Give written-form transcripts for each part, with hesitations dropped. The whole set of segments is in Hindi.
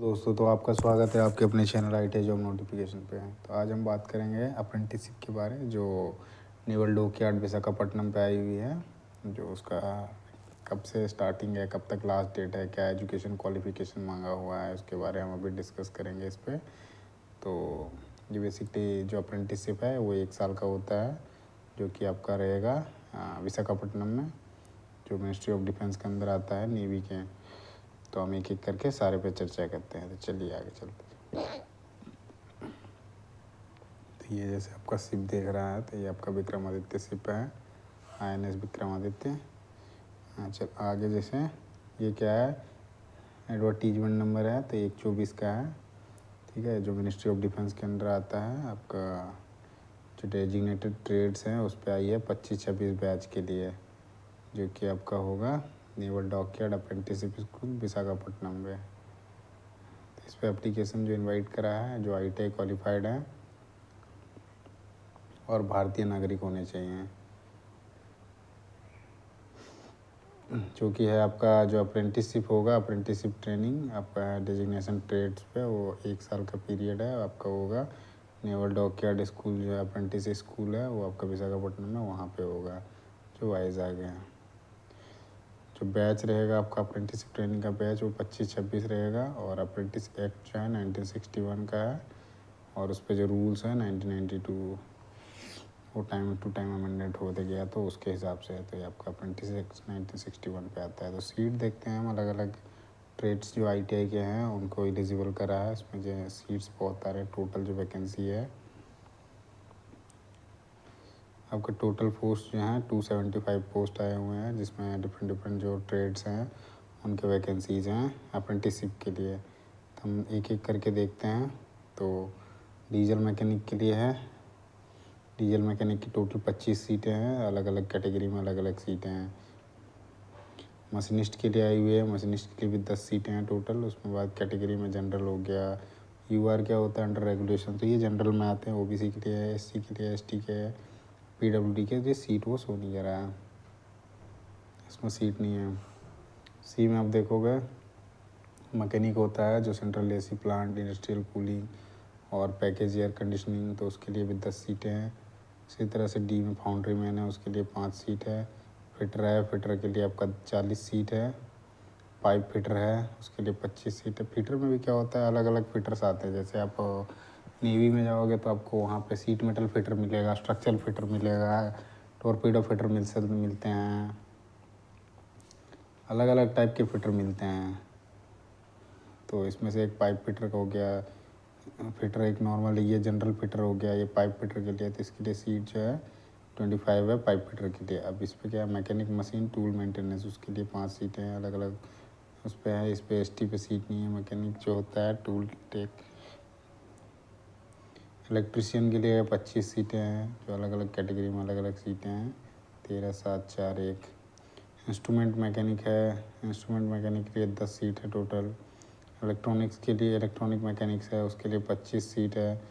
दोस्तों, तो आपका स्वागत है आपके अपने चैनल ITI जॉब नोटिफिकेशन पे। तो आज हम बात करेंगे अप्रेंटिसशिप के बारे में, जो नेवल डॉकयार्ड विशाखापट्टनम पे आई हुई है। जो उसका कब से स्टार्टिंग है, कब तक लास्ट डेट है, क्या एजुकेशन क्वालिफिकेशन मांगा हुआ है, उसके बारे में हम अभी डिस्कस करेंगे इस पर। तो ये बेसिकली जो अप्रेंटिसशिप है वो 1 साल का होता है, जो कि आपका रहेगा विशाखापट्टनम में, जो मिनिस्ट्री ऑफ डिफेंस के अंदर आता है, नेवी के। तो हम एक एक करके सारे पे चर्चा करते हैं। तो चलिए आगे चलते हैं। तो ये जैसे आपका शिप देख रहा है, तो ये आपका विक्रमादित्य शिप है, INS विक्रमादित्य। चल आगे जैसे ये क्या है, एडवर्टीजमेंट नंबर है, तो 124 का है। ठीक है, जो मिनिस्ट्री ऑफ डिफेंस के अंदर आता है। आपका जो डेजिग्नेटेड ट्रेड्स हैं उस पर आई है 25-26 बैच के लिए, जो कि आपका होगा naval dockyard apprenticeship school Visakhapatnam में। इस पर एप्लीकेशन जो इनवाइट करा है, जो ITI क्वालिफाइड है और भारतीय नागरिक होने चाहिए। जो कि है आपका जो अप्रेंटिसशिप होगा, अप्रेंटिसशिप ट्रेनिंग आपका डेजिग्नेशन ट्रेड्स पे, वो 1 साल का पीरियड है आपका होगा। नेवल डॉकयार्ड स्कूल जो है अप्रेंटिस स्कूल है, वो आपका विशाखापट्टनम में वहाँ पे होगा, जो वाइजैग है। जो बैच रहेगा आपका अप्रेंटिसशिप ट्रेनिंग का बैच, वो 25-26 रहेगा। और अप्रेंटिस एक्ट जो है 1961 का है, और उस पर जो रूल्स हैं 1992, वो टाइम टू टाइम अमेंडेंट होते गया, तो उसके हिसाब से है। तो ये आपका अप्रेंटिस एक्ट 1961 पे आता है। तो सीट देखते हैं हम, अलग अलग ट्रेड्स जो ITI के हैं उनको एलिजिबल करा है। इसमें जो सीट्स बहुत सारे, टोटल जो वैकेंसी है आपका, टोटल पोस्ट जो हैं 275 पोस्ट आए हुए हैं, जिसमें डिफरेंट डिफरेंट जो ट्रेड्स हैं उनके वैकेंसीज़ हैं अप्रेंटिसशिप के लिए। तो हम एक एक करके देखते हैं। तो डीजल मैकेनिक के लिए है, डीजल मैकेनिक की टोटल 25 सीटें हैं, अलग अलग कैटेगरी में अलग अलग सीटें हैं। मशीनिस्ट के लिए आई हुई है, मशीनिस्ट के लिए भी 10 सीटें हैं टोटल। उसमें बाद कैटेगरी में जनरल हो गया, UR क्या होता है अंडर रेगुलेशन, तो ये जनरल में आते हैं। OBC के लिए है, SC के लिए, ST के है, PWD के लिए सीट वो शो नहीं कर रहा है, इसमें सीट नहीं है। C में आप देखोगे मैकेनिक होता है, जो central AC plant, industrial cooling और पैकेज एयर कंडीशनिंग, तो उसके लिए भी 10 सीटें हैं। इसी तरह से D में फाउंड्री मैन है, उसके लिए 5 सीट है। फिटर है, फिटर के लिए आपका 40 सीट है। पाइप फिटर है, उसके लिए 25 सीट है। फिटर में भी क्या होता है, अलग अलग फिटर्स आते हैं। जैसे आप नेवी में जाओगे तो आपको वहाँ पे सीट मेटल फिटर मिलेगा, स्ट्रक्चरल फिटर मिलेगा, टॉर्पीडो फिटर मिलते हैं, अलग अलग टाइप के फिटर मिलते हैं। तो इसमें से एक पाइप फिटर का हो गया फिटर, एक नॉर्मल, ये जनरल फिटर हो गया, ये पाइप फिटर के लिए। तो इसके लिए सीट जो है 25 है पाइप फिटर के लिए। अब इस पर क्या है, मैकेनिक मशीन टूल मेंटेनेंस, उसके लिए 5 सीटें हैं अलग अलग उस पर है। इस पर ST पे सीट नहीं है। मैकेनिक जो होता है टूल टेक, इलेक्ट्रिशियन के लिए 25 सीटें हैं, जो अलग अलग कैटेगरी में अलग अलग सीटें हैं, 13, 7, 4, 1। इंस्ट्रूमेंट मैकेनिक है, इंस्ट्रूमेंट मैकेनिक के लिए 10 सीट है टोटल। इलेक्ट्रॉनिक्स के लिए, इलेक्ट्रॉनिक मैकेनिक्स है, उसके लिए 25 सीट है।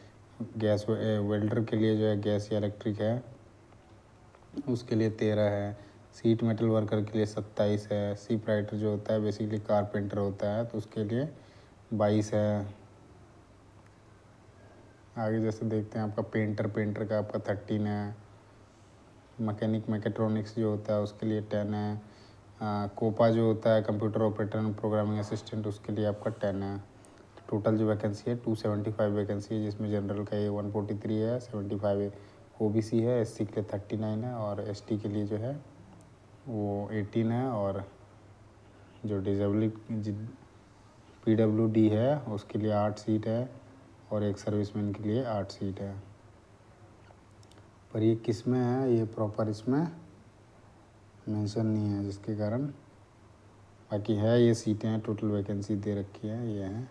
गैस वेल्डर के लिए जो है गैस या इलेक्ट्रिक है, उसके लिए 13 है। सीट मेटल वर्कर के लिए 27 है। शिप राइटर जो होता है बेसिकली कारपेंटर होता है, तो उसके लिए 22 है। आगे जैसे देखते हैं आपका पेंटर का आपका 13 है। मैकेनिक मैकेट्रॉनिक्स जो होता है उसके लिए 10 है। कोपा जो होता है computer operator and programming assistant, उसके लिए आपका 10 है। टोटल जो वैकेंसी है 275 वैकेंसी है, जिसमें जनरल का ये 143 है, 75 OBC है, SC के लिए 39 है, और ST के लिए जो है वो 18 है। और जो डिजेबलिटी PWD है उसके लिए 8 सीट है, और एक सर्विसमैन के लिए 8 सीट है। पर ये किस में है, ये प्रॉपर इसमें मेंशन नहीं है, जिसके कारण बाकी है ये सीटें हैं, टोटल वैकेंसी दे रखी है ये है।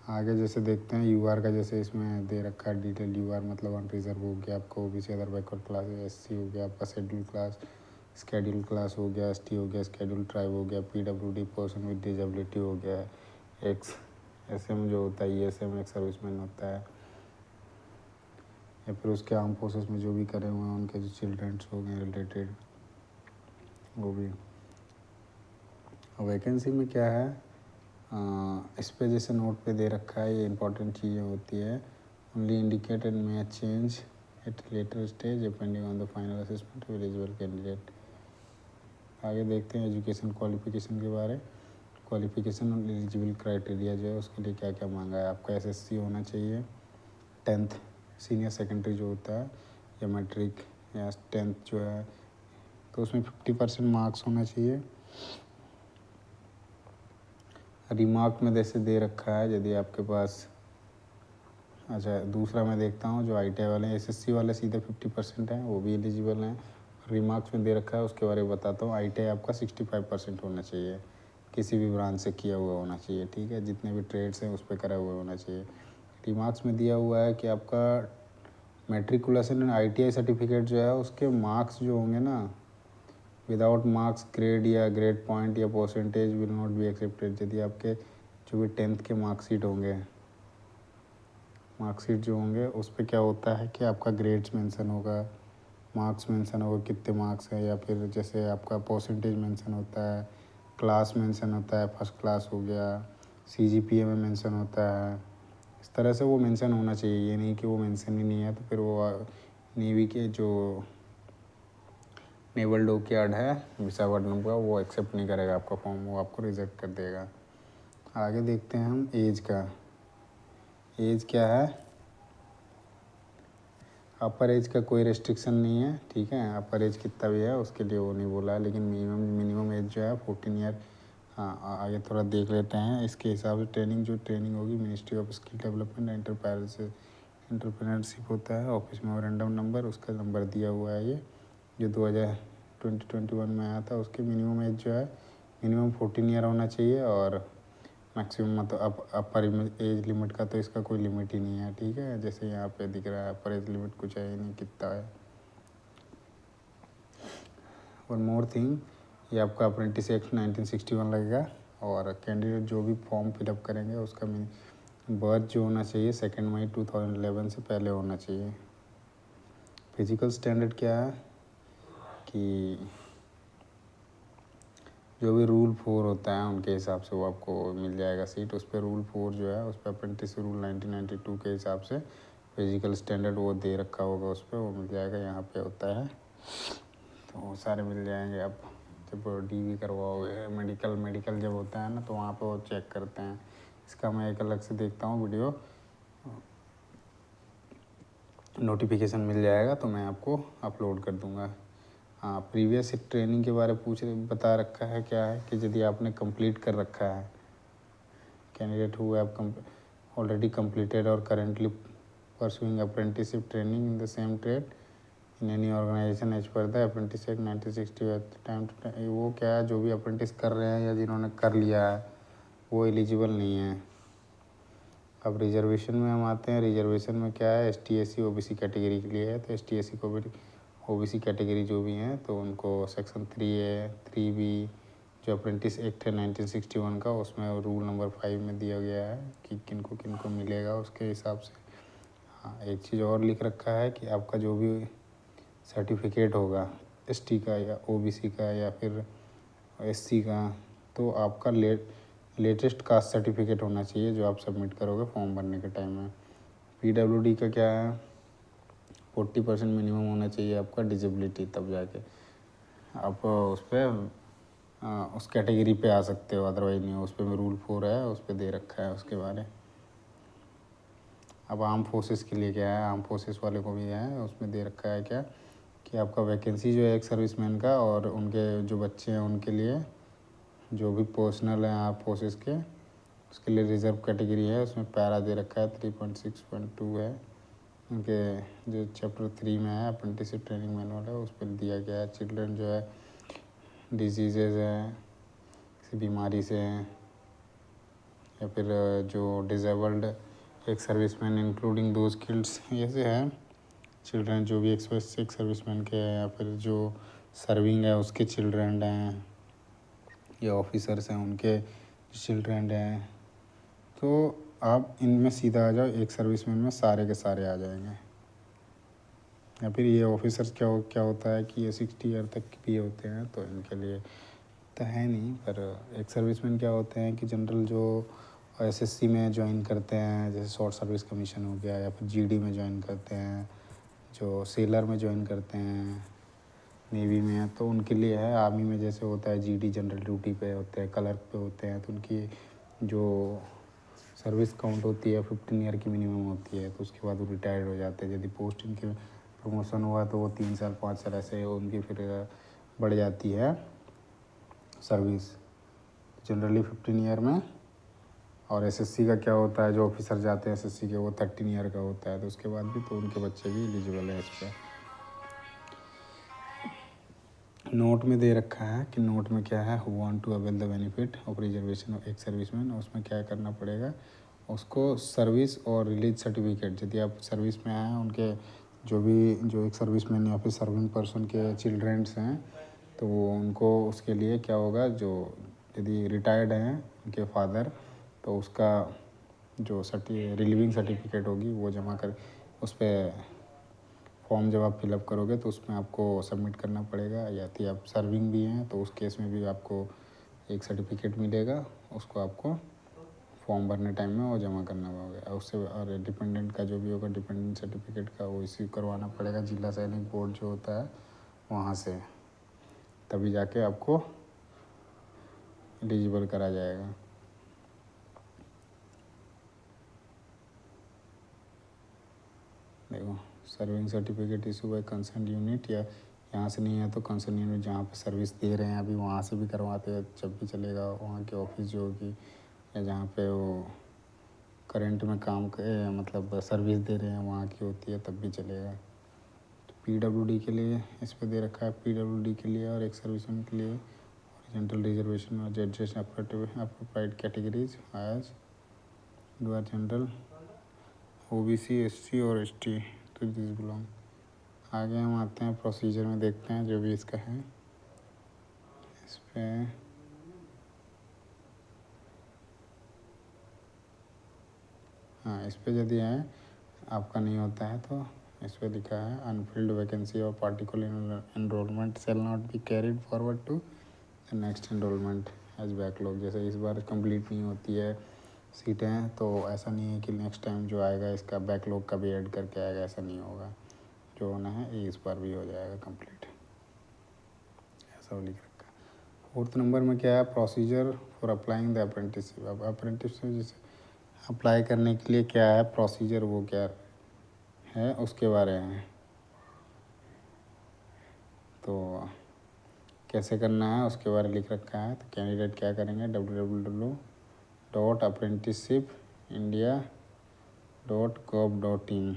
आगे जैसे देखते हैं UR का, जैसे इसमें दे रखा है डिटेल। UR मतलब अनरिजर्व हो गया आपका, OBC other backward class, SC हो गया आपका शेड्यूल क्लास, स्केड्यूल क्लास हो गया, ST हो गया स्केड्यूल ट्राइब हो गया, PWD पर्सन विद डिजेबिलिटी हो गया, SM जो होता है ESM एक सर्विसमैन होता है, या फिर उसके आर्म फोर्सेस में जो भी करे हुए हैं उनके जो चिल्ड्रंस हो गए रिलेटेड, वो भी। वैकेंसी में क्या है, इस पे जैसे नोट पे दे रखा है, ये इंपॉर्टेंट चीज़ें होती है। Only indicated may change at later stage depending on the final assessment of eligible candidate. आगे देखते हैं एजुकेशन क्वालिफिकेशन के बारे। क्वालिफिकेशन और एलिजिबल क्राइटेरिया जो है उसके लिए क्या क्या मांगा है। आपका एसएससी होना चाहिए, 10th सीनियर सेकेंडरी जो होता है, या मैट्रिक या 10th जो है, तो उसमें 50% मार्क्स होना चाहिए। रिमार्क में जैसे दे रखा है, यदि आपके पास, अच्छा दूसरा मैं देखता हूँ जो ITI वाले हैं, एसएससी वाले सीधे 50% हैं, वो भी एलिजिबल हैं। रिमार्क्स में दे रखा है, उसके बारे में बताता हूँ। ITI आपका 65% होना चाहिए, किसी भी ब्रांच से किया हुआ होना चाहिए, ठीक है, जितने भी ट्रेड्स हैं उस पर करा हुआ होना चाहिए। रिमार्क्स में दिया हुआ है कि आपका मैट्रिकुलेशन एंड ITI सर्टिफिकेट जो है उसके मार्क्स जो होंगे ना, विदाउट मार्क्स ग्रेड या ग्रेड पॉइंट या percentage will not be accepted. यदि आपके जो भी 10th के मार्कशीट होंगे, मार्कशीट जो होंगे उस पर क्या होता है कि आपका ग्रेड्स मेंशन होगा, मार्क्स मेंशन होगा कितने मार्क्स है, या फिर जैसे आपका परसेंटेज मेंशन होता है, क्लास मेंशन होता है, फर्स्ट क्लास हो गया, CGPA में मेंशन होता है। इस तरह से वो मेंशन होना चाहिए, ये नहीं कि वो मेंशन ही नहीं है तो फिर वो नेवी के जो नेवल डॉकयार्ड है विशाखापट्टनम का, वो एक्सेप्ट नहीं करेगा आपका फॉर्म, वो आपको रिजेक्ट कर देगा। आगे देखते हैं हम एज का। एज क्या है, अपर एज का कोई रेस्ट्रिक्शन नहीं है, ठीक है, अपर एज कितना भी है उसके लिए वो नहीं बोला है, लेकिन मिनिमम एज जो है 14 ईयर। हाँ आगे थोड़ा देख लेते हैं इसके हिसाब से। ट्रेनिंग होगी ministry of skill development entrepreneurship होता है, ऑफिस मेमोरेंडम नंबर, उसका नंबर दिया हुआ है, ये जो 2021 में आया था। उसके मिनिमम एज जो है मिनिमम 14 ईयर होना चाहिए, और मैक्सिमम मतलब अपर एज लिमिट का तो इसका कोई लिमिट ही नहीं है, ठीक है, जैसे यहाँ पे दिख रहा है अपर एज लिमिट कुछ है ही नहीं, कितना है। वन मोर थिंग, ये आपका अप्रेंटिस एक्ट 1961 लगेगा, और कैंडिडेट जो भी फॉर्म फिलअप करेंगे उसका बर्थ जो होना चाहिए 2 मई 2011 से पहले होना चाहिए। फिजिकल स्टैंडर्ड क्या है कि जो भी रूल 4 होता है उनके हिसाब से वो आपको मिल जाएगा सीट। उस पर रूल 4 जो है उस पर अप्रेंटिस रूल 1992 के हिसाब से फिजिकल स्टैंडर्ड वो दे रखा होगा, उस पर वो मिल जाएगा, यहाँ पे होता है, तो वो सारे मिल जाएंगे। आप जब DV करवाओगे, मेडिकल जब होता है ना तो वहाँ पे वो चेक करते हैं। इसका मैं एक अलग से देखता हूँ वीडियो, नोटिफिकेशन मिल जाएगा तो मैं आपको अपलोड कर दूँगा। हाँ, प्रीवियस ट्रेनिंग के बारे में बता रखा है, क्या है कि यदि आपने कंप्लीट कर रखा है, candidate who have already completed और currently pursuing apprenticeship training in the same trade in any organisation as per the apprentice act 1960 time to time, वो क्या है, जो भी अप्रेंटिस कर रहे हैं या जिन्होंने कर लिया है वो एलिजिबल नहीं है। अब रिजर्वेशन में हम आते हैं। रिजर्वेशन में क्या है, ST SC OBC कैटेगरी के लिए है, तो ST SC को भी OBC कैटेगरी जो भी हैं तो उनको सेक्शन 3A 3B जो अप्रेंटिस एक्ट है 1961 का, उसमें रूल नंबर 5 में दिया गया है कि किनको मिलेगा उसके हिसाब से। हाँ, एक चीज़ और लिख रखा है कि आपका जो भी सर्टिफिकेट होगा ST का या OBC का या फिर SC का, तो आपका लेटेस्ट कास्ट सर्टिफिकेट होना चाहिए जो आप सबमिट करोगे फॉर्म भरने के टाइम में। PWD का क्या है, 40% मिनिमम होना चाहिए आपका डिजेबिलिटी, तब जाके आप उस पर उस कैटेगरी पे आ सकते हो, अदरवाइज नहीं। उस पर रूल 4 है, उस पर दे रखा है उसके बारे। अब आर्म फोर्सेस के लिए क्या है, आर्म फोर्सेस वाले को भी है, उसमें दे रखा है क्या कि आपका वैकेंसी जो है एक सर्विसमैन का और उनके जो बच्चे हैं उनके लिए, जो भी पर्सनल हैं आर्म फोर्सेस के, उसके लिए रिजर्व कैटेगरी है, उसमें पैरा दे रखा है 3.6.2 है। उनके जो चैप्टर 3 में है अप्रेंटिसशिप ट्रेनिंग मैनुअल है, उस पर दिया गया है। चिल्ड्रन जो है डिजीज़ेज हैं, किसी बीमारी से हैं, या फिर जो डिसेबल्ड एक सर्विसमैन इंक्लूडिंग दोज किड्स, ऐसे हैं चिल्ड्रन जो भी एक सर्विसमैन के हैं, या फिर जो सर्विंग है उसके चिल्ड्रन हैं, या ऑफिसर्स हैं उनके चिल्ड्रन हैं। तो आप इनमें सीधा आ जाओ, एक सर्विसमैन में सारे के सारे आ जाएंगे। या फिर ये ऑफिसर्स क्या होता है कि ये 60 ईयर तक भी होते हैं, तो इनके लिए तो है नहीं, पर एक सर्विसमैन क्या होते हैं कि जनरल जो एसएससी में ज्वाइन करते हैं, जैसे शॉर्ट सर्विस कमीशन हो गया, या फिर जीडी में ज्वाइन करते हैं, जो सेलर में ज्वाइन करते हैं, नेवी में है तो उनके लिए है। आर्मी में जैसे होता है जीडी, जनरल ड्यूटी पे होते हैं, क्लर्क पे होते हैं, तो उनकी जो सर्विस काउंट होती है 15 ईयर की मिनिमम होती है, तो उसके बाद वो रिटायर्ड हो जाते हैं। यदि पोस्ट इनके प्रमोशन हुआ तो वो 3 साल 5 साल ऐसे उनकी फिर बढ़ जाती है सर्विस, जनरली 15 ईयर में। और एसएससी का क्या होता है, जो ऑफिसर जाते हैं एसएससी के, वो 13 ईयर का होता है, तो उसके बाद भी तो उनके बच्चे भी एलिजिबल है इस पर। नोट में दे रखा है कि नोट में क्या है, who want to avail the benefit of reservation of एक सर्विसमैन, उसमें क्या करना पड़ेगा, उसको सर्विस और रिलीज सर्टिफिकेट, यदि आप सर्विस में आए हैं उनके जो एक सर्विसमैन या फिर सर्विंग पर्सन के चिल्ड्रेंस हैं, तो वो उनको उसके लिए क्या होगा, जो यदि रिटायर्ड हैं उनके फादर, तो उसका जो रिलीविंग सर्टिफिकेट होगी वो जमा कर, उस पर फॉर्म जब आप फिलअप करोगे तो उसमें आपको सबमिट करना पड़ेगा। या तो आप सर्विंग भी हैं तो उस केस में भी आपको एक सर्टिफिकेट मिलेगा, उसको आपको फॉर्म भरने टाइम में वो जमा करना होगा। उससे और डिपेंडेंट का जो भी होगा, डिपेंडेंट सर्टिफिकेट का वो इश्यू करवाना पड़ेगा जिला सैनिक बोर्ड जो होता है वहाँ से, तभी जाके आपको एलिजिबल करा जाएगा। देखो, serving certificate issue bye concern unit, या यहाँ से नहीं है तो कंसर्न यूनिट जहाँ पे सर्विस दे रहे हैं अभी वहाँ से भी करवाते हैं, जब भी चलेगा वहाँ की ऑफिस जो होगी, या जहाँ पे वो करंट में काम मतलब सर्विस दे रहे हैं वहाँ की होती है, तब भी चलेगा। तो पीडब्ल्यूडी के लिए इस पर दे रखा है, पीडब्ल्यूडी के लिए और एक सर्विसमैन के लिए जनरल रिजर्वेशन और जजेस appropriate categories as do are general, OBC, SC और एसटी तो दिस बिलोंग। आगे हम आते हैं प्रोसीजर में, देखते हैं जो भी इसका है। इस पर हाँ, इस पर यदि है आपका नहीं होता है तो इस पर लिखा है अनफिल्ड वैकेंसी और particular enrolment shall not be carried forward to the next enrolment as backlog. जैसे इस बार कंप्लीट नहीं होती है सीटें, तो ऐसा नहीं है कि नेक्स्ट टाइम जो आएगा इसका बैकलॉग का भी ऐड करके आएगा, ऐसा नहीं होगा। जो होना है ये इस बार भी हो जाएगा कंप्लीट, ऐसा लिख रखा है। 4th नंबर में क्या है, procedure for applying the apprenticeship. अब अप्रेंटिसशिप जैसे अप्लाई करने के लिए क्या है प्रोसीजर, वो क्या है उसके बारे में, तो कैसे करना है उसके बारे में लिख रखा है। तो कैंडिडेट क्या करेंगे, www.apprenticeshipindia.gov.in,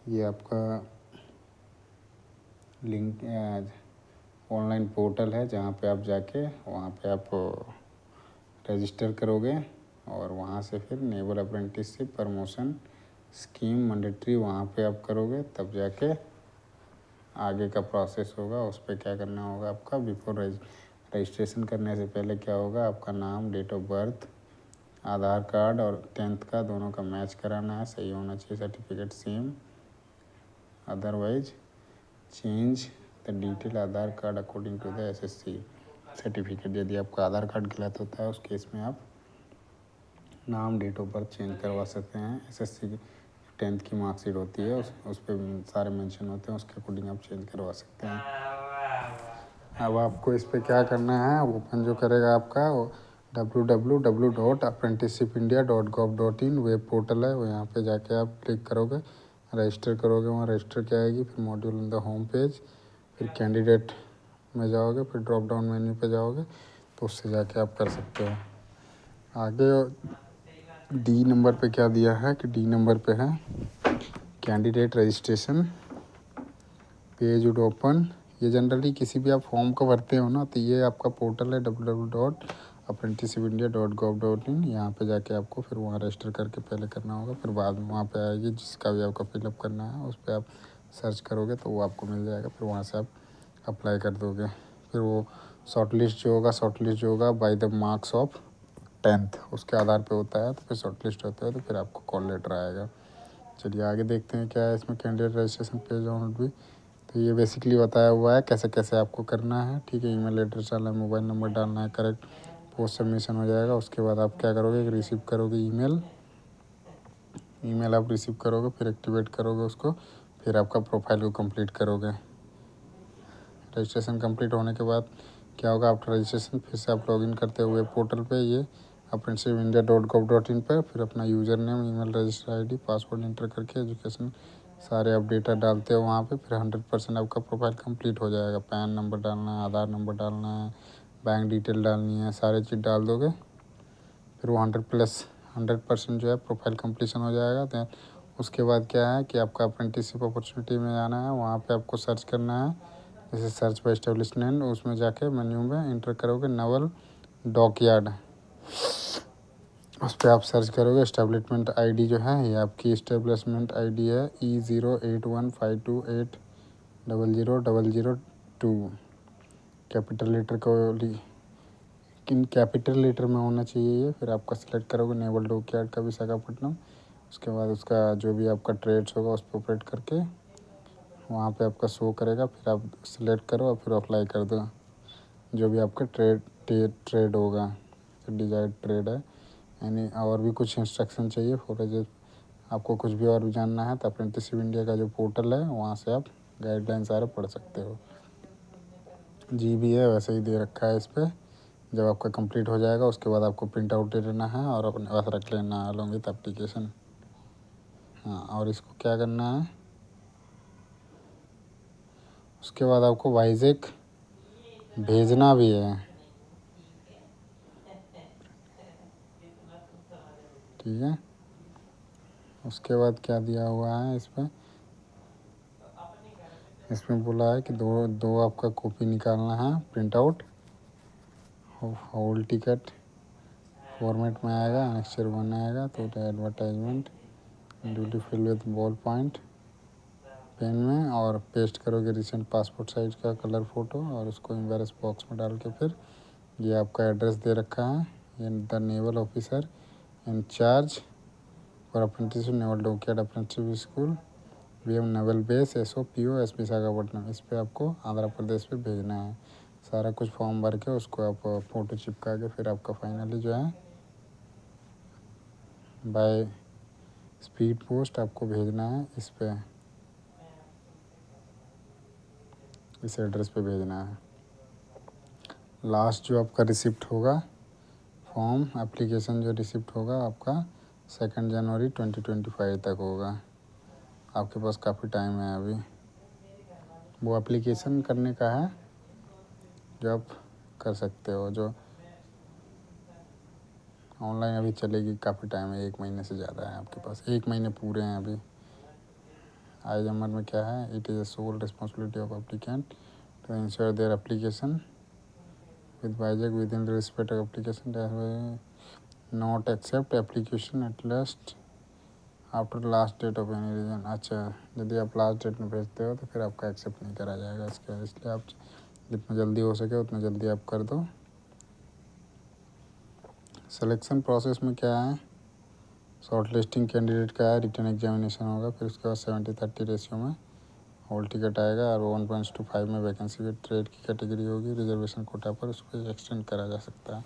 ये आपका लिंक ऑनलाइन पोर्टल है जहाँ पे आप जाके वहाँ पे आप रजिस्टर करोगे, और वहाँ से फिर naval apprenticeship promotion scheme mandatory वहाँ पे आप करोगे, तब जाके आगे का प्रोसेस होगा। उस पर क्या करना होगा आपका, बिफोर रजिस्ट्रेशन करने से पहले क्या होगा, आपका नाम, date of birth, Aadhaar card और 10th का दोनों का मैच कराना है, सही होना चाहिए, certificate same, otherwise change the detail Aadhaar card according to the SSC certificate. यदि आपका आधार कार्ड गलत होता है उस केस में आप नाम, डेट ऑफ बर्थ चेंज करवा सकते हैं। एसएससी की 10th की मार्कशीट होती है उस पर सारे मेंशन होते हैं, उसके अकॉर्डिंग आप चेंज करवा सकते हैं। अब आपको इस पर क्या करना है, ओपन जो करेगा आपका www.apprenticeshipindia.gov.in वेब पोर्टल है, वो यहाँ पे जाके आप क्लिक करोगे, रजिस्टर करोगे, वहाँ रजिस्टर क्या आएगी, फिर module in the home page, फिर कैंडिडेट में जाओगे, फिर ड्रॉप डाउन मेन्यू पे जाओगे, तो उससे जाके आप कर सकते हो। आगे डी नंबर पे क्या दिया है कि डी नंबर पे है candidate registration page would open. ये जनरली किसी भी आप फॉर्म को भरते हो ना, तो ये आपका पोर्टल है www.apprenticeshipindia.gov.in। यहाँ पे जाके आपको फिर वहाँ रजिस्टर करके पहले करना होगा, फिर बाद में वहाँ पे आएगी जिसका भी आपका फिलअप करना है, उस पर आप सर्च करोगे तो वो आपको मिल जाएगा, फिर वहाँ से आप अप्लाई कर दोगे। फिर वो शॉर्टलिस्ट जो होगा by the marks of 10th उसके आधार पे होता है, तो फिर शॉर्टलिस्ट होता है तो फिर आपको कॉल लेटर आएगा। चलिए आगे देखते हैं क्या है इसमें, कैंडिडेट रजिस्ट्रेशन पेज ऑन भी। तो तो ये बेसिकली बताया हुआ है कैसे कैसे आपको करना है, ठीक है। ईमेल एड्रेस डालना है, मोबाइल नंबर डालना है, करेक्ट पोस्ट सबमिशन हो जाएगा। उसके बाद आप क्या करोगे, रिसीव करोगे ईमेल आप रिसीव करोगे, फिर एक्टिवेट करोगे उसको, फिर आपका प्रोफाइल को कंप्लीट करोगे। रजिस्ट्रेशन कंप्लीट होने के बाद क्या होगा, आफ्टर रजिस्ट्रेशन फिर से आप लॉगिन करते हुए पोर्टल पे, ये apprenticeshipindia.gov.in पर, फिर अपना user name, email, register ID, password inter करके एजुकेशन सारे अपडेटा डालते हो वहाँ पे, फिर 100% आपका प्रोफाइल कंप्लीट हो जाएगा। पैन नंबर डालना है, आधार नंबर डालना है, बैंक डिटेल डालनी है, सारे चीज़ डाल दोगे, फिर वो 100% जो है प्रोफाइल कंप्लीशन हो जाएगा। तो उसके बाद क्या है कि आपका अप्रेंटिसशिप अपॉर्चुनिटी में जाना है, वहाँ पे आपको सर्च करना है, जैसे सर्च बाय एस्टेब्लिशमेंट, उसमें जाके मेन्यू में इंटर करोगे नवल डॉकयार्ड, उस पर आप सर्च करोगे। एस्टेब्लिशमेंट आईडी जो है ये आपकी एस्टेब्लिशमेंट आईडी है E081528000002। कैपिटल लेटर को किन कैपिटल लेटर में होना चाहिए ये, फिर आपका सिलेक्ट करोगे नेवल डॉकयार्ड का विशाखापट्टनम। उसके बाद उसका जो भी आपका ट्रेड्स होगा उस पर ऑपरेट करके वहाँ पे आपका शो करेगा, फिर आप सिलेक्ट करो और फिर अप्लाई कर दो जो भी आपका ट्रेड होगा, तो डिजायर्ड ट्रेड है। यानी और भी कुछ इंस्ट्रक्शन चाहिए फॉर आपको कुछ भी और भी जानना है तो अप्रेंटिसशिप इंडिया का जो पोर्टल है वहाँ से आप गाइडलाइन सारे पढ़ सकते हो। जी भी है वैसे ही दे रखा है इस पर। जब आपका कंप्लीट हो जाएगा उसके बाद आपको प्रिंट आउट दे लेना है और अपने पास रख लेना है अलॉन्ग विथ एप्लीकेशन। हाँ, और इसको क्या करना है, उसके बाद आपको वाइजेक भेजना भी है, ठीक है। उसके बाद क्या दिया हुआ है इस पर, इसमें बोला है कि दो दो आपका कॉपी निकालना है, print out hall ticket format में आएगा, अनेक्चर 1 आएगा, तो advertisement duty fill with ball point pen में, और पेस्ट करोगे रिसेंट पासपोर्ट साइज का कलर फ़ोटो और उसको एम्बेरस बॉक्स में डाल के, फिर ये आपका एड्रेस दे रखा है, ये the naval officer in charge for apprenticeship naval dockyard apprenticeship school VM naval base SOPO Visakhapatnam, इस पर आपको आंध्र प्रदेश पे भेजना है। सारा कुछ फॉर्म भर के उसको आप फ़ोटो चिपका के फिर आपका फाइनली जो है बाय स्पीड पोस्ट आपको भेजना है इस एड्रेस पे भेजना है। लास्ट जो आपका रिसिप्ट होगा फॉर्म एप्लीकेशन जो रिसिप्ट होगा आपका 2 जनवरी 2025 तक होगा। आपके पास काफ़ी टाइम है अभी। वो एप्लीकेशन करने का है जो आप कर सकते हो, जो ऑनलाइन अभी चलेगी, काफ़ी टाइम है, 1 महीने से ज़्यादा है आपके पास, 1 महीने पूरे हैं अभी। IJMR में क्या है, it is a sole responsibility of applicant to ensure their application with Vizag with in respect of application not accept application at last after last date of any reason. अच्छा, यदि आप लास्ट डेट में भेजते हो तो फिर आपका एक्सेप्ट नहीं करा जाएगा इसका, इसलिए आप जितना जल्दी हो सके उतना जल्दी आप कर दो। सिलेक्शन प्रोसेस में क्या है, शॉर्ट लिस्टिंग कैंडिडेट का है, रिटर्न एग्जामिनेशन होगा, फिर उसके बाद 70-30 रेशियो में हॉल टिकट आएगा और 1:5 में वैकेंसी ट्रेड की कैटेगरी होगी, रिजर्वेशन कोटा पर उसको एक्सटेंड करा जा सकता है।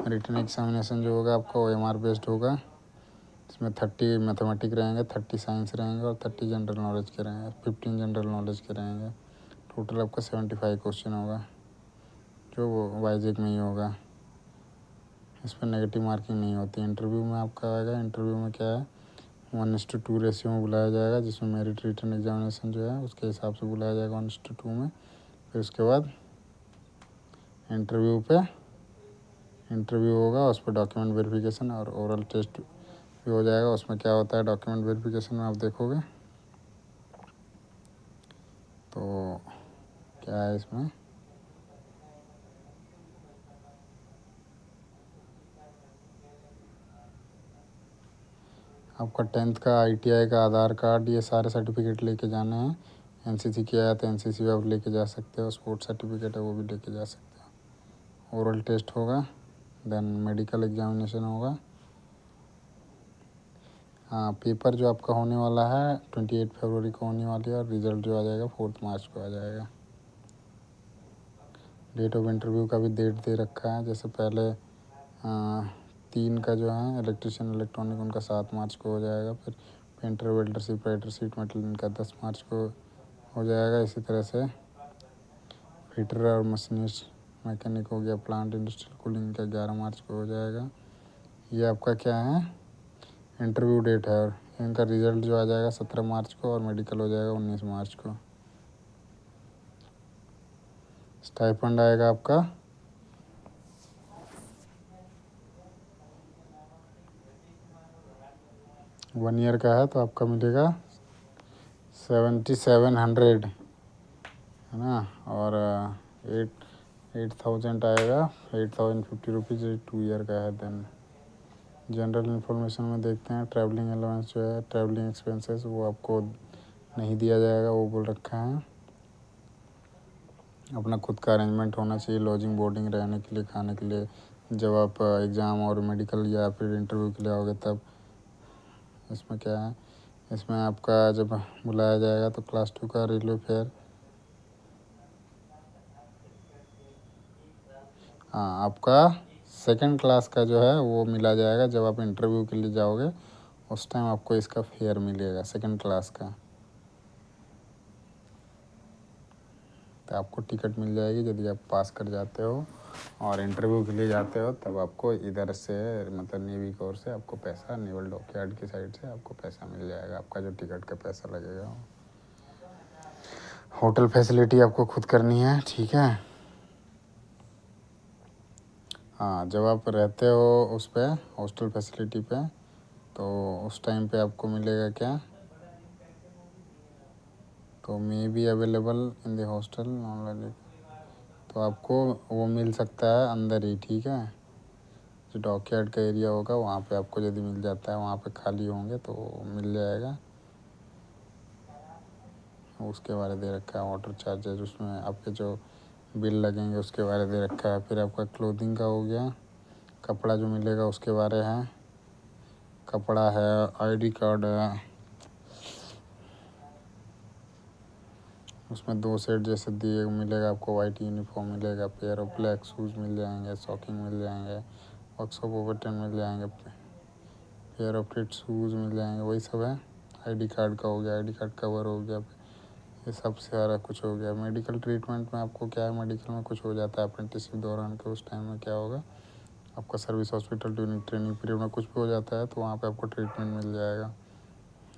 रिटर्न एग्जामिनेशन जो होगा आपका OMR बेस्ड होगा, इसमें 30 मैथमेटिक रहेंगे, 30 साइंस रहेंगे और 30 जनरल नॉलेज के रहेंगे, 15 जनरल नॉलेज के रहेंगे। टोटल आपका 75 क्वेश्चन होगा जो वाइजेक में ही होगा। इस पर नेगेटिव मार्किंग नहीं होती। इंटरव्यू में आपका आएगा, इंटरव्यू में क्या है 1:2 रेशियो में बुलाया जाएगा, जिसमें मेरिट रिटर्न एग्जामिनेशन जो है उसके हिसाब से बुलाया जाएगा 1:2 में। फिर उसके बाद इंटरव्यू होगा, उस पर डॉक्यूमेंट वेरिफिकेशन और ओरल टेस्ट भी हो जाएगा। उसमें क्या होता है डॉक्यूमेंट वेरिफिकेशन में आप देखोगे तो क्या है इसमें, आपका 10th का ITI का आधार कार्ड, ये सारे सर्टिफिकेट लेके जाने हैं। NCC किया है तो NCC भी आप लेके जा सकते हो, स्पोर्ट्स सर्टिफिकेट है वो भी लेके जा सकते हो। ओरल टेस्ट होगा, देन मेडिकल एग्जामिनेशन होगा, हाँ, पेपर जो आपका होने वाला है 28 फरवरी को होने वाली है और रिज़ल्ट जो आ जाएगा 4 मार्च को आ जाएगा। डेट ऑफ इंटरव्यू का भी डेट दे रखा है, जैसे पहले 3 का जो है इलेक्ट्रिशियन इलेक्ट्रॉनिक उनका 7 मार्च को हो जाएगा, फिर painter welder seat sheet metal इनका 10 मार्च को हो जाएगा। इसी तरह से फिटर और मशीनिस्ट मैकेनिक हो गया, प्लांट इंडस्ट्रियल कूलिंग का 11 मार्च को हो जाएगा। ये आपका क्या है इंटरव्यू डेट है, और इनका रिज़ल्ट जो आ जाएगा 17 मार्च को और मेडिकल हो जाएगा 19 मार्च को। स्टाइपेंड आएगा आपका 1 ईयर का है तो आपका मिलेगा 7700 है ना, और 8000 आएगा, 8050 रुपीज़ 2 ईयर का है। देन जनरल इन्फॉर्मेशन में देखते हैं, ट्रैवलिंग अलाउंस जो है ट्रैवलिंग एक्सपेंसेस वो आपको नहीं दिया जाएगा, वो बोल रखा है। अपना खुद का अरेंजमेंट होना चाहिए, लॉजिंग बोर्डिंग रहने के लिए, खाने के लिए। जब आप एग्ज़ाम और मेडिकल या फिर इंटरव्यू के लिए आओगे तब इसमें क्या है, इसमें आपका जब बुलाया जाएगा तो क्लास 2 का रेलवे फेयर, हाँ आपका सेकंड क्लास का जो है वो मिला जाएगा। जब आप इंटरव्यू के लिए जाओगे उस टाइम आपको इसका फेयर मिलेगा सेकंड क्लास का, तो आपको टिकट मिल जाएगी। यदि आप पास कर जाते हो और इंटरव्यू के लिए जाते हो तब आपको इधर से मतलब नेवी कोर से आपको पैसा, नेवल डॉकयार्ड की साइड से आपको पैसा मिल जाएगा, आपका जो टिकट का पैसा लगेगा। होटल फैसिलिटी आपको खुद करनी है, ठीक है। हाँ, जब आप रहते हो उस पे हॉस्टल फैसिलिटी पे तो उस टाइम पे आपको मिलेगा क्या, तो may be available in the hostel non, तो आपको वो मिल सकता है अंदर ही, ठीक है। जो डॉकयार्ड का एरिया होगा वहाँ पे आपको यदि मिल जाता है, वहाँ पे खाली होंगे तो मिल जाएगा। उसके बारे दे रखा है, वाटर चार्जेज उसमें आपके जो बिल लगेंगे उसके बारे दे रखा है। फिर आपका क्लोथिंग का हो गया, कपड़ा जो मिलेगा उसके बारे है, कपड़ा है, आईडी कार्ड है, उसमें 2 सेट जैसे दिए मिलेगा आपको, वाइट यूनिफॉर्म मिलेगा, पेयर ऑफ ब्लैक शूज़ मिल जाएंगे, सॉकिंग मिल जाएंगे, वर्कशॉप ओवरटेन मिल जाएंगे, पेयर ऑफ फिट शूज़ मिल जाएंगे, वही सब है। आईडी कार्ड का हो गया, आईडी कार्ड कवर हो गया, ये सब सारा कुछ हो गया। मेडिकल ट्रीटमेंट में आपको क्या है, मेडिकल में कुछ हो जाता है अप्रेंटिसशिप दौरान के उस टाइम में क्या होगा, आपका service hospital during training period में कुछ भी हो जाता है तो वहाँ पे आपको ट्रीटमेंट मिल जाएगा।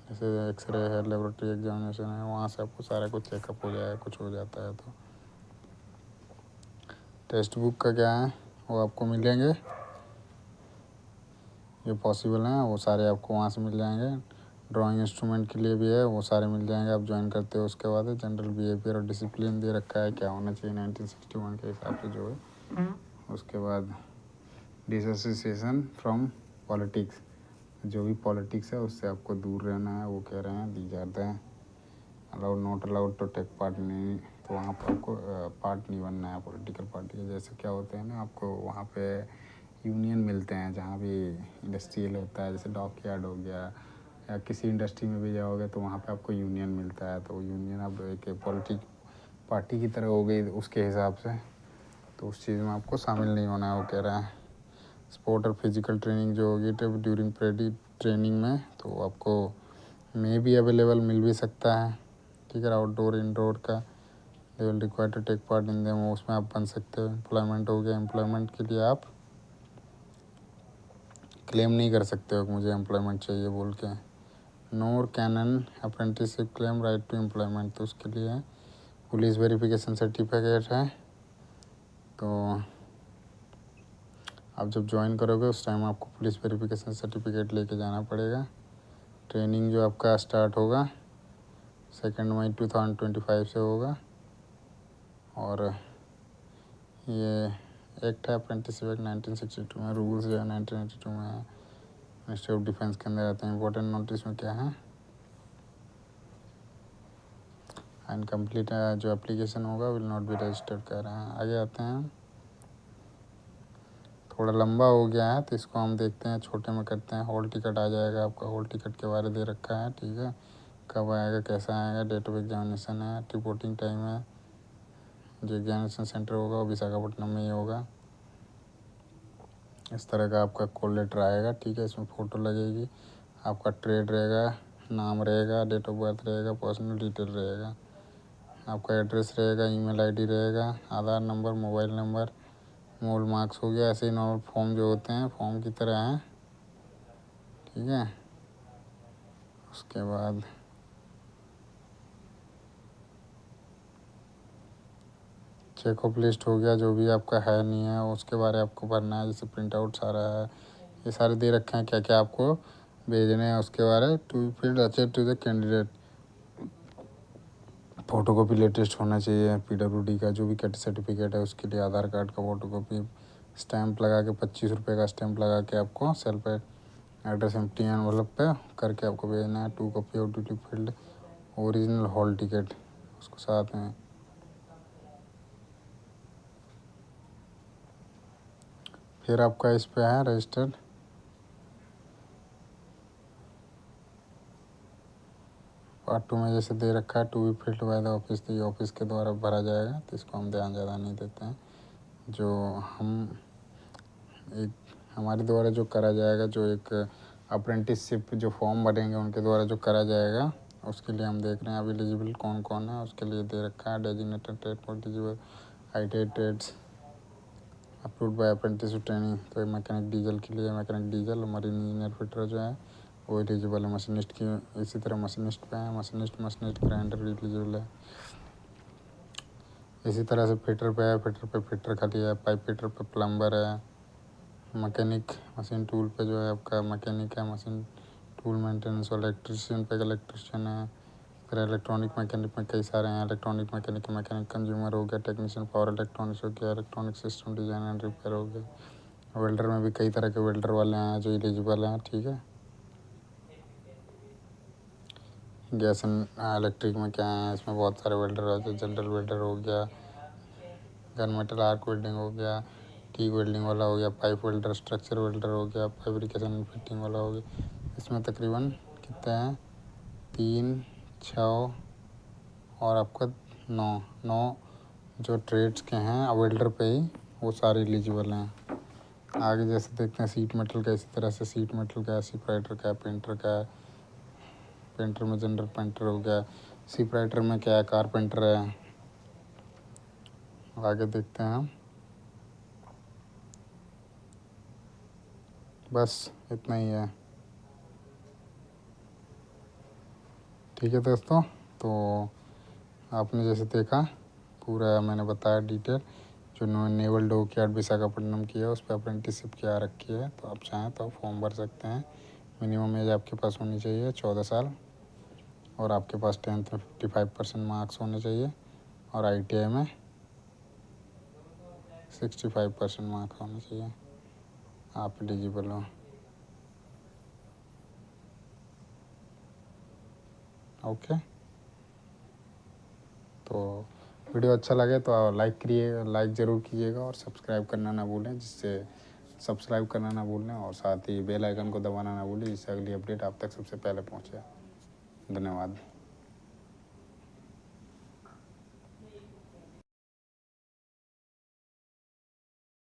जैसे एक्सरे है, लेबोरेटरी एग्जामिनेशन है, वहाँ से आपको सारा कुछ चेकअप हो जाएगा, कुछ हो जाता है तो। टेक्स्ट बुक का क्या है, वो आपको मिलेंगे, जो पॉसिबल हैं वो सारे आपको वहाँ से मिल जाएंगे। ड्राइंग इंस्ट्रूमेंट के लिए भी है, वो सारे मिल जाएंगे आप ज्वाइन करते हो उसके बाद। जनरल बिहेवियर और डिसिप्लिन दे रखा है, क्या होना चाहिए 1961 के हिसाब से जो है। उसके बाद डिसोसिएशन फ्रॉम पॉलिटिक्स, जो भी पॉलिटिक्स है उससे आपको दूर रहना है, वो कह रहे हैं दी जाते हैं। Allowed not allowed to take part, नहीं तो वहाँ पर आपको पार्ट नहीं बनना है पॉलिटिकल पार्टी के। जैसे क्या होते हैं ना, आपको वहाँ पे यूनियन मिलते हैं जहाँ भी इंडस्ट्रियल होता है, जैसे डॉकयार्ड हो गया या किसी इंडस्ट्री में भी जाओगे तो वहाँ पे आपको यूनियन मिलता है, तो यूनियन अब एक पॉलिटिक पार्टी की तरह हो गई उसके हिसाब से, तो उस चीज़ में आपको शामिल नहीं होना है, वो कह रहा है। स्पोर्ट और फिजिकल ट्रेनिंग जो होगी तब ड्यूरिंग प्रेडी ट्रेनिंग में तो आपको मे भी अवेलेबल मिल भी सकता है, ठीक है। आउटडोर इनडोर का they will require to take part in them, उसमें आप बन सकते हो। एम्प्लॉयमेंट हो गया, एम्प्लॉयमेंट के लिए आप क्लेम नहीं कर सकते हो कि मुझे एम्प्लॉयमेंट चाहिए बोल के। Nor can an apprenticeship claim right to employment, तो उसके लिए पुलिस वेरिफिकेशन सर्टिफिकेट है। तो आप जब ज्वाइन करोगे उस टाइम आपको पुलिस वेरिफिकेशन सर्टिफिकेट लेके जाना पड़ेगा। ट्रेनिंग जो आपका स्टार्ट होगा 2 मई 2025 से होगा, और ये एक्ट है अप्रेंटिसशिप एक्ट 1962 में, रूल्स जो है 1982 में है, मिनिस्ट्री ऑफ डिफेंस के अंदर आते हैं। इंपॉर्टेंट नोटिस में क्या है, इनकम्प्लीट जो एप्लीकेशन होगा विल नॉट बी रजिस्टर्ड कर रहे हैं। आगे आते हैं, थोड़ा लंबा हो गया है, तो इसको हम देखते हैं, छोटे में करते हैं। हॉल टिकट आ जाएगा आपका, हॉल टिकट के बारे दे रखा है, ठीक है। कब आएगा, कैसा आएगा, डेट ऑफ एग्जामिनेशन है, रिपोर्टिंग टाइम है। जो एग्जामिनेशन सेंटर होगा वो विशाखापट्टनम में ही होगा। इस तरह का आपका कॉल लेटर आएगा, ठीक है। इसमें फ़ोटो लगेगी, आपका ट्रेड रहेगा, नाम रहेगा, डेट ऑफ बर्थ रहेगा, पर्सनल डिटेल रहेगा, आपका एड्रेस रहेगा, ईमेल आईडी रहेगा, आधार नंबर, मोबाइल नंबर, मोल मार्क्स हो गया। ऐसे ही नॉर्मल फॉर्म जो होते हैं फॉर्म की तरह हैं, ठीक है। उसके बाद चेक ऑफ लिस्ट हो गया, जो भी आपका है नहीं है उसके बारे आपको भरना है। जैसे प्रिंट आउट सारा है, ये सारे दे रखे हैं क्या क्या आपको भेजने हैं उसके बारे। To field achieve to the candidate, photocopy latest होना चाहिए। PWD का जो भी कैट सर्टिफिकेट है उसके लिए आधार कार्ड का फ़ोटोकॉपी, स्टैंप लगा के 25 रुपये का स्टैंप लगा के आपको सेल्फ एड्रेस एम्प्टी एनवलप पे करके आपको भेजना है। 2 copy of duty field original hall ticket उसको साथ में। फिर आपका इस पे है रजिस्टर्ड पार्ट 2 में जैसे दे रखा है, to be filled by the office, तो ये ऑफिस के द्वारा भरा जाएगा, तो इसको हम ध्यान ज़्यादा नहीं देते हैं। जो हम एक हमारे द्वारा जो करा जाएगा, जो एक अप्रेंटिसशिप जो फॉर्म भरेंगे उनके द्वारा जो करा जाएगा, उसके लिए हम देख रहे हैं अब एलिजिबल कौन कौन है। उसके लिए दे रखा है designated trade for eligible ITI trades approved by apprentice training. तो मैकेनिक डीजल के लिए mechanic diesel, marine engineer fitter जो है वो एलिजिबल है। मशीनिस्ट की इसी तरह मशीनिस्ट पे है, मशीनिस्ट ग्राइंडर एलिजिबल है। इसी तरह से फिटर पे है, फिटर खाली है, पाइप फिटर पे प्लम्बर है, मैकेनिक मशीन टूल पे जो है आपका मैकेनिक है, मशीन टूल मेंटेनेंस और इलेक्ट्रिशियन पे इलेक्ट्रिशियन है। फिर इलेक्ट्रॉनिक मैकेनिक में कई सारे हैं, इलेक्ट्रॉनिक मैकेनिक कंज्यूमर हो गया, टेक्नीशियन पावर इलेक्ट्रॉनिक्स हो गया, electronic system design and repair हो गया। वेल्डर में भी कई तरह के वेल्डर वाले हैं जो एलिजिबल हैं, ठीक है। गैस एंड इलेक्ट्रिक में क्या है, इसमें बहुत सारे वेल्डर होते हैं। जनरल वेल्डर हो गया, गन मेटल आर्क वेल्डिंग हो गया, टीक वेल्डिंग वाला हो गया, पाइप वेल्डर, स्ट्रक्चर वेल्डर हो गया, फैब्रिकेशन एंड फिटिंग वाला हो गया। इसमें तकरीबन कितने हैं, 3, 6 और आपका 9 जो ट्रेड्स के हैं वेल्डर पे ही वो सारे एलिजिबल हैं। आगे जैसे देखते हैं सीट मेटल का, इसी तरह से सीट मेटल का है, सीप राइटर का है, पेंटर का है। पेंटर में जनरल पेंटर हो गया, सीप राइटर में क्या है, कारपेंटर है। आगे देखते हैं हम, बस इतना ही है, ठीक है दोस्तों। तो आपने जैसे देखा पूरा मैंने बताया डिटेल, जो नेवल डॉकयार्ड विशाखापट्टनम की है उस पर अप्रेंटिसशिप क्या रखी है। तो आप चाहें तो आप फॉर्म भर सकते हैं। मिनिमम एज आपके पास होनी चाहिए 14 साल, और आपके पास 10th में 55% मार्क्स होने चाहिए, और ITI में 65% मार्क्स होने चाहिए, आप एलिजिबल हो। ओके, तो वीडियो अच्छा लगे तो लाइक ज़रूर कीजिएगा, और सब्सक्राइब करना ना भूलें, सब्सक्राइब करना ना भूलें, और साथ ही बेल आइकन को दबाना ना भूलें, जिससे अगली अपडेट आप तक सबसे पहले पहुंचे। धन्यवाद।